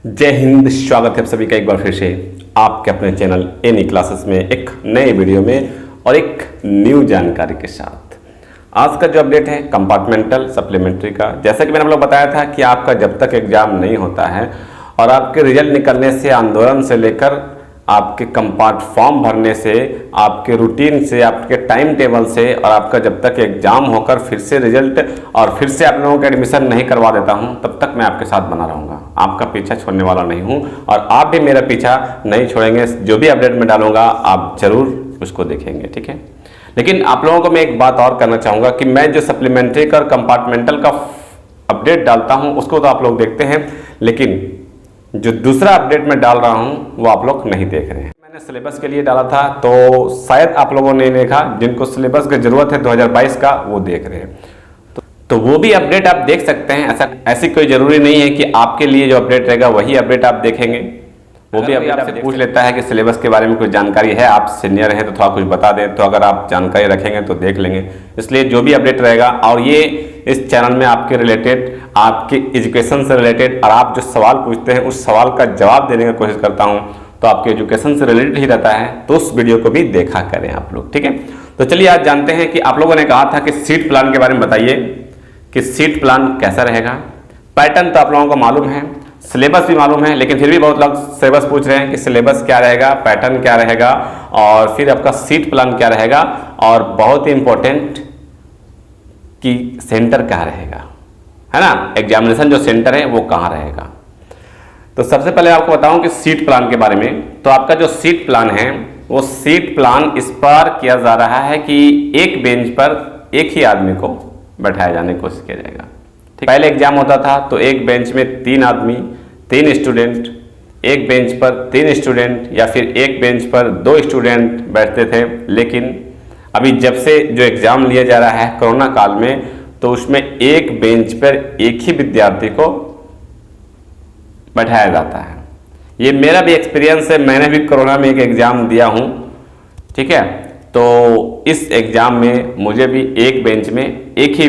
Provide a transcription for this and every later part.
जय हिंद। स्वागत है आप सभी का एक बार फिर से आपके अपने चैनल एनी क्लासेस में एक नए वीडियो में और एक न्यू जानकारी के साथ। आज का जो अपडेट है कंपार्टमेंटल सप्लीमेंट्री का, जैसा कि मैंने आप लोग बताया था कि आपका जब तक एग्जाम नहीं होता है और आपके रिजल्ट निकलने से आंदोलन से लेकर आपके कंपार्ट फॉर्म भरने से, आपके रूटीन से, आपके टाइम टेबल से और आपका जब तक एग्जाम होकर फिर से रिजल्ट और फिर से आप लोगों का एडमिशन नहीं करवा देता हूं, तब तक मैं आपके साथ बना रहूँगा। आपका पीछा छोड़ने वाला नहीं हूं और आप भी मेरा पीछा नहीं छोड़ेंगे। जो भी अपडेट मैं डालूंगा आप जरूर उसको देखेंगे, ठीक है। लेकिन आप लोगों को मैं एक बात और करना चाहूँगा कि मैं जो सप्लीमेंट्री का और कंपार्टमेंटल का अपडेट डालता हूँ उसको तो आप लोग देखते हैं, लेकिन जो दूसरा अपडेट मैं डाल रहा हूं वो आप लोग नहीं देख रहे हैं। मैंने सिलेबस के लिए डाला था तो शायद आप लोगों ने देखा, जिनको सिलेबस की जरूरत है 2022 का वो देख रहे हैं, तो वो भी अपडेट आप देख सकते हैं। ऐसी कोई जरूरी नहीं है कि आपके लिए जो अपडेट रहेगा वही अपडेट आप देखेंगे। वो भी अपडेट आपसे पूछ लेता है कि सिलेबस के बारे में कुछ जानकारी है, आप सीनियर हैं तो थोड़ा कुछ बता दें, तो अगर आप जानकारी रखेंगे तो देख लेंगे। इसलिए जो भी अपडेट रहेगा, और ये इस चैनल में आपके रिलेटेड, आपके एजुकेशन से रिलेटेड, और आप जो सवाल पूछते हैं उस सवाल का जवाब देने की कोशिश करता हूं, तो आपके एजुकेशन से रिलेटेड ही रहता है, तो उस वीडियो को भी देखा करें आप लोग, ठीक है। तो चलिए आज जानते हैं कि आप लोगों ने कहा था कि सीट प्लान के बारे में बताइए कि सीट प्लान कैसा रहेगा। पैटर्न तो आप लोगों को मालूम है, सिलेबस भी मालूम है, लेकिन फिर भी बहुत लोग सिलेबस पूछ रहे हैं कि सिलेबस क्या रहेगा, पैटर्न क्या रहेगा और फिर आपका सीट प्लान क्या रहेगा, और बहुत ही इंपॉर्टेंट कि सेंटर कहाँ रहेगा, है ना। एग्जामिनेशन जो सेंटर है वो कहाँ रहेगा। तो सबसे पहले आपको बताऊं कि सीट प्लान के बारे में। तो आपका जो सीट प्लान है वो सीट प्लान इस बार किया जा रहा है कि एक बेंच पर एक ही आदमी को बैठाया जाने की कोशिश किया जाएगा। पहले एग्जाम होता था तो एक बेंच में 3 आदमी, 3 स्टूडेंट, एक बेंच पर 3 स्टूडेंट या फिर एक बेंच पर 2 स्टूडेंट बैठते थे। लेकिन अभी जब से जो एग्जाम लिया जा रहा है कोरोना काल में, तो उसमें एक बेंच पर एक ही विद्यार्थी को बैठाया जाता है। ये मेरा भी एक्सपीरियंस है, मैंने भी कोरोना में एक एग्जाम दिया हूँ, ठीक है। तो इस एग्जाम में मुझे भी एक बेंच में एक ही,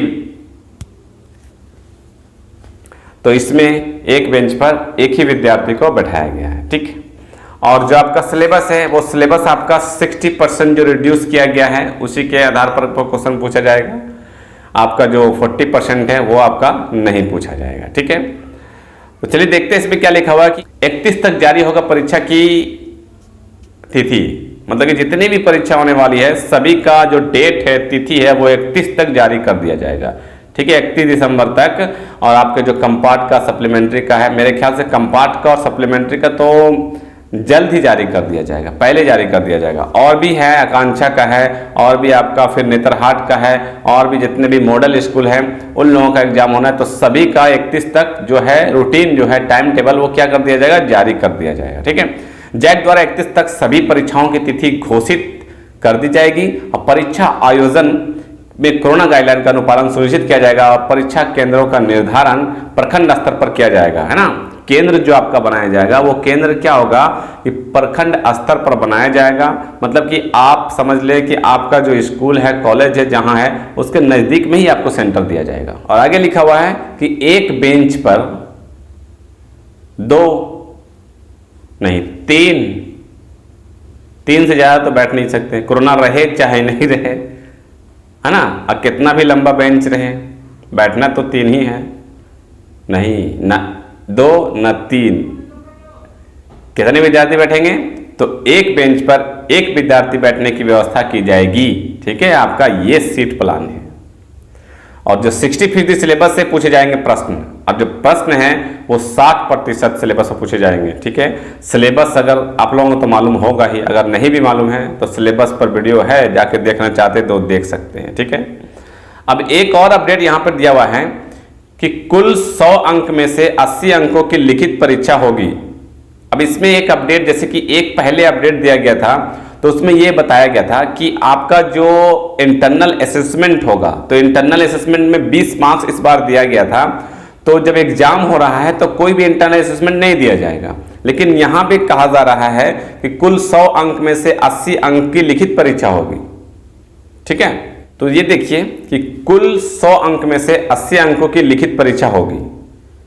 तो इसमें एक बेंच पर एक ही विद्यार्थी को बैठाया गया है, ठीक। और जो आपका सिलेबस है वो सिलेबस आपका 60% जो रिड्यूस किया गया है उसी के आधार पर क्वेश्चन पूछा जाएगा। आपका जो 40% है वो आपका नहीं पूछा जाएगा, ठीक है। तो चलिए देखते हैं इसमें क्या लिखा हुआ है कि 31 तक जारी होगा परीक्षा की तिथि। मतलब कि जितनी भी परीक्षा होने वाली है सभी का जो डेट है, तिथि है, वो 31 तक जारी कर दिया जाएगा, ठीक है, 31 दिसंबर तक। और आपके जो कंपार्ट का सप्लीमेंट्री का है, मेरे ख्याल से कंपार्ट का और सप्लीमेंट्री का तो जल्द ही जारी कर दिया जाएगा, पहले जारी कर दिया जाएगा। और भी है, आकांक्षा का है, और भी आपका फिर नेतरहाट का है, और भी जितने भी मॉडल स्कूल हैं उन लोगों का एग्जाम होना है। तो सभी का 31 तक जो है रूटीन, जो है टाइम टेबल, वो क्या कर दिया जाएगा, जारी कर दिया जाएगा, ठीक है। जैक द्वारा 31 तक सभी परीक्षाओं की तिथि घोषित कर दी जाएगी और परीक्षा आयोजन में कोरोना गाइडलाइन का अनुपालन सुनिश्चित किया जाएगा और परीक्षा केंद्रों का निर्धारण प्रखंड स्तर पर किया जाएगा, है ना। केंद्र जो आपका बनाया जाएगा वो केंद्र क्या होगा कि प्रखंड स्तर पर बनाया जाएगा। मतलब कि आप समझ ले कि आपका जो स्कूल है, कॉलेज है, जहां है उसके नजदीक में ही आपको सेंटर दिया जाएगा। और आगे लिखा हुआ है कि एक बेंच पर 2 नहीं 3 से ज्यादा तो बैठ नहीं सकते, कोरोना रहे चाहे नहीं रहे, है ना। और कितना भी लंबा बेंच रहे, बैठना तो 3 ही है, नहीं ना 2 न 3। कितने विद्यार्थी बैठेंगे, तो एक बेंच पर एक विद्यार्थी बैठने की व्यवस्था की जाएगी, ठीक है। आपका ये सीट प्लान है। और जो 60% सिलेबस से पूछे जाएंगे प्रश्न, अब जो प्रश्न है वो 60% सिलेबस से पूछे जाएंगे, ठीक है। सिलेबस अगर आप लोगों को तो मालूम होगा ही, अगर नहीं भी मालूम है तो सिलेबस पर वीडियो है, जाके देखना चाहते तो देख सकते हैं, ठीक है। अब एक और अपडेट यहाँ पर दिया हुआ है कि कुल 100 अंक में से 80 अंकों की लिखित परीक्षा होगी। अब इसमें एक अपडेट, जैसे कि एक पहले अपडेट दिया गया था तो उसमें यह बताया गया था कि आपका जो इंटरनल असेसमेंट होगा, तो इंटरनल असेसमेंट में 20 मार्क्स इस बार दिया गया था। तो जब एग्जाम हो रहा है तो कोई भी इंटरनल असेसमेंट नहीं दिया जाएगा, लेकिन यहां पे कहा जा रहा है कि कुल 100 अंक में से 80 अंक की लिखित परीक्षा होगी, ठीक है। तो ये देखिए कि कुल 100 अंक में से 80 अंकों की लिखित परीक्षा होगी।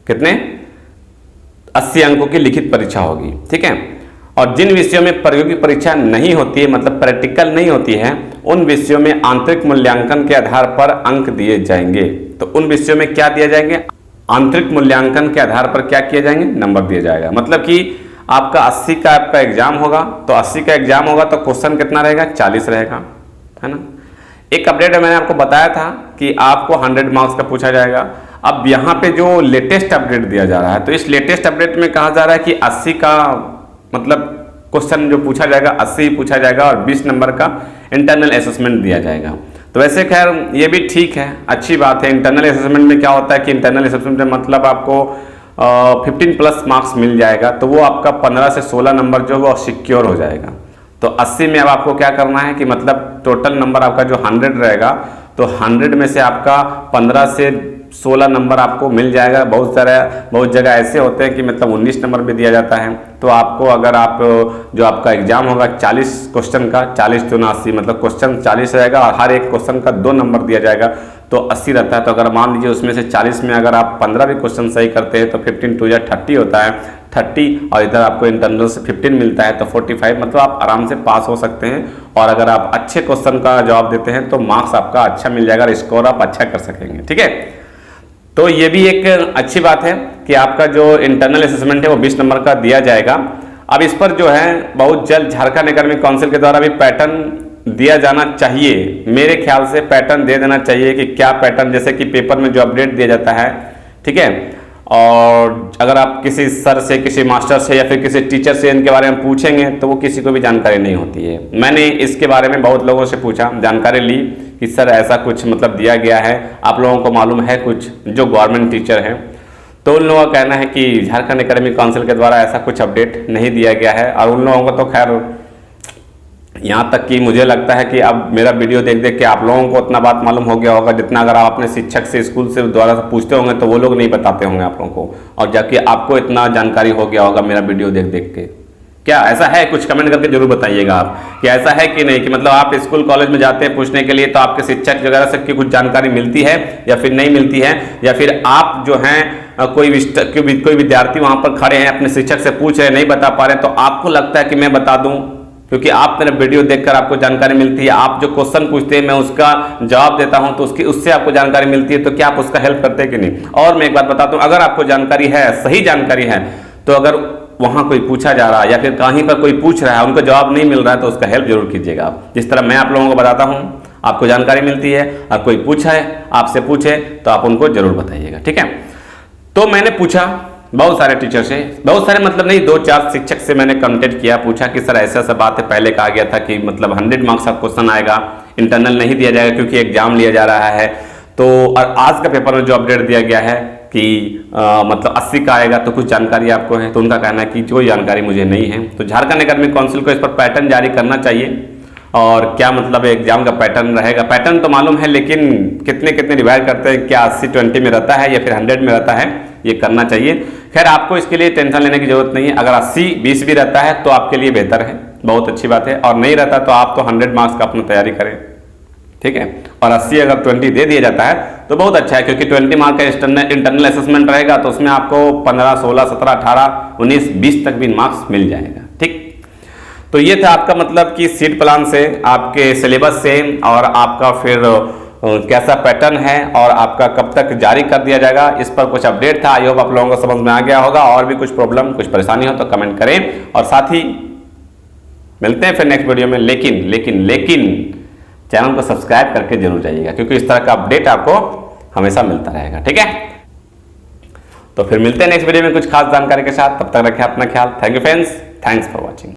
कितने? 80 अंकों की लिखित परीक्षा होगी, ठीक है। और जिन विषयों में प्रायोगिक परीक्षा नहीं होती है, मतलब प्रैक्टिकल नहीं होती है, उन विषयों में आंतरिक मूल्यांकन के आधार पर अंक दिए जाएंगे। तो उन विषयों में क्या दिए जाएंगे? आंतरिक मूल्यांकन के आधार पर क्या किए जाएंगे? नंबर दिया जाएगा। मतलब कि आपका 80 का आपका एग्जाम होगा, तो 80 का एग्जाम होगा तो क्वेश्चन कितना रहेगा? 40 रहेगा, है ना। एक अपडेट मैंने आपको बताया था कि आपको 100 मार्क्स का पूछा जाएगा। अब यहाँ पे जो लेटेस्ट अपडेट दिया जा रहा है, तो इस लेटेस्ट अपडेट में कहा जा रहा है कि 80 का मतलब क्वेश्चन जो पूछा जाएगा 80 पूछा जाएगा और 20 नंबर का इंटरनल असेसमेंट दिया जाएगा। तो वैसे खैर ये भी ठीक है, अच्छी बात है। इंटरनल असेसमेंट में क्या होता है कि इंटरनल असेसमेंट में मतलब आपको 15 प्लस मार्क्स मिल जाएगा, तो वो आपका 15 से 16 नंबर जो वो सिक्योर हो जाएगा। तो 80 में अब आपको क्या करना है कि मतलब टोटल नंबर आपका जो 100 रहेगा, तो 100 में से आपका 15 से 16 नंबर आपको मिल जाएगा। बहुत जगह ऐसे होते हैं कि मतलब 19 नंबर भी दिया जाता है। तो आपको अगर आप जो आपका एग्जाम होगा 40 क्वेश्चन का, 40 × 80 मतलब क्वेश्चन 40 रहेगा और हर एक क्वेश्चन का 2 नंबर दिया जाएगा, तो 80 रहता है। तो अगर मान लीजिए उसमें से 40 में अगर आप 15 भी क्वेश्चन सही करते हैं तो 15 2 30 होता है, 30 और इधर आपको इंटरनल से 15 मिलता है, तो 45 मतलब आप आराम से पास हो सकते हैं। और अगर आप अच्छे क्वेश्चन का जवाब देते हैं तो मार्क्स आपका अच्छा मिल जाएगा और स्कोर आप अच्छा कर सकेंगे, ठीक है। तो ये भी एक अच्छी बात है कि आपका जो इंटरनल असेसमेंट है वो 20 नंबर का दिया जाएगा। अब इस पर जो है बहुत जल्द झारखंड एकेडमिक काउंसिल के द्वारा भी पैटर्न दिया जाना चाहिए। मेरे ख्याल से पैटर्न दे देना चाहिए कि क्या पैटर्न, जैसे कि पेपर में जो अपडेट दिया जाता है, ठीक है। और अगर आप किसी सर से, किसी मास्टर से या फिर किसी टीचर से इनके बारे में पूछेंगे तो वो किसी को भी जानकारी नहीं होती है। मैंने इसके बारे में बहुत लोगों से पूछा, जानकारी ली कि सर ऐसा कुछ मतलब दिया गया है, आप लोगों को मालूम है कुछ जो गवर्नमेंट टीचर हैं? तो उन लोगों का कहना है कि झारखंड एकेडमिक काउंसिल के द्वारा ऐसा कुछ अपडेट नहीं दिया गया है। और उन लोगों को तो खैर यहाँ तक कि मुझे लगता है कि अब मेरा वीडियो देख देख के आप लोगों को उतना बात मालूम हो गया होगा जितना अगर आप अपने शिक्षक से, स्कूल से द्वारा से पूछते होंगे तो वो लोग नहीं बताते होंगे आप लोगों को, और जबकि आपको इतना जानकारी हो गया होगा मेरा वीडियो देख देख के। क्या ऐसा है? कुछ कमेंट करके जरूर बताइएगा आप कि ऐसा है कि नहीं, कि मतलब आप स्कूल कॉलेज में जाते हैं पूछने के लिए तो आपके शिक्षक वगैरह से कुछ जानकारी मिलती है या फिर नहीं मिलती है, या फिर आप जो हैं कोई विद्यार्थी वहां पर खड़े हैं अपने शिक्षक से पूछ रहे हैं, नहीं बता पा रहे, तो आपको लगता है कि मैं बता दूं क्योंकि आप मेरा वीडियो देखकर आपको जानकारी मिलती है। आप जो क्वेश्चन पूछते हैं मैं उसका जवाब देता हूं तो उससे आपको जानकारी मिलती है, तो क्या आप उसका हेल्प करते हैं कि नहीं? और मैं एक बात बताता हूं, अगर आपको जानकारी है, सही जानकारी है, तो अगर वहां कोई पूछा जा रहा है या फिर कहीं पर कोई पूछ रहा है उनको जवाब नहीं मिल रहा है तो उसका हेल्प जरूर कीजिएगा आप। जिस तरह मैं आप लोगों को बताता हूं, आपको जानकारी मिलती है और कोई पूछा है, आपसे पूछे तो आप उनको जरूर बताइएगा, ठीक है। तो मैंने पूछा बहुत सारे टीचर से, बहुत सारे मतलब नहीं, 2-4 शिक्षक से मैंने कांटेक्ट किया, पूछा कि सर ऐसा बात है, पहले कहा गया था कि मतलब 100 मार्क्स का क्वेश्चन आएगा, इंटरनल नहीं दिया जाएगा क्योंकि एग्जाम लिया जा रहा है। तो और आज का पेपर में जो अपडेट दिया गया है कि मतलब 80 का आएगा, तो कुछ जानकारी आपको है? तो उनका कहना है कि कोई जानकारी मुझे नहीं है। तो झारखंड एकेडमिक काउंसिल को इस पर पैटर्न जारी करना चाहिए। और क्या मतलब एग्जाम का पैटर्न रहेगा? पैटर्न तो मालूम है लेकिन कितने डिवाइड करते हैं, क्या 80-20 में रहता है या फिर 100 में रहता है, ये करना चाहिए। खैर आपको इसके लिए टेंशन लेने की जरूरत नहीं है। अगर 80-20 भी रहता है तो आपके लिए बेहतर है, बहुत अच्छी बात है। और नहीं रहता तो आप तो 100 मार्क्स का अपनी तैयारी करें, ठीक है। और 80 अगर 20 दे दिया जाता है तो बहुत अच्छा है, क्योंकि 20 मार्क का इंटरनल असेसमेंट रहेगा तो उसमें आपको 15, 16, 17, 18, 19, 20 तक भी मार्क्स मिल जाएगा, ठीक। तो ये था आपका मतलब कि सीट प्लान से, आपके सिलेबस से, और आपका फिर कैसा पैटर्न है और आपका कब तक जारी कर दिया जाएगा, इस पर कुछ अपडेट था। आई होप आप लोगों को समझ में आ गया होगा। और भी कुछ प्रॉब्लम, कुछ परेशानी हो तो कमेंट करें, और साथ ही मिलते हैं फिर नेक्स्ट वीडियो में। लेकिन चैनल को सब्सक्राइब करके जरूर जाइएगा, क्योंकि इस तरह का अपडेट आपको हमेशा मिलता रहेगा, ठीक है। तो फिर मिलते हैं नेक्स्ट वीडियो में कुछ खास जानकारी के साथ। तब तक रखें अपना ख्याल। Thank you friends, thanks for watching.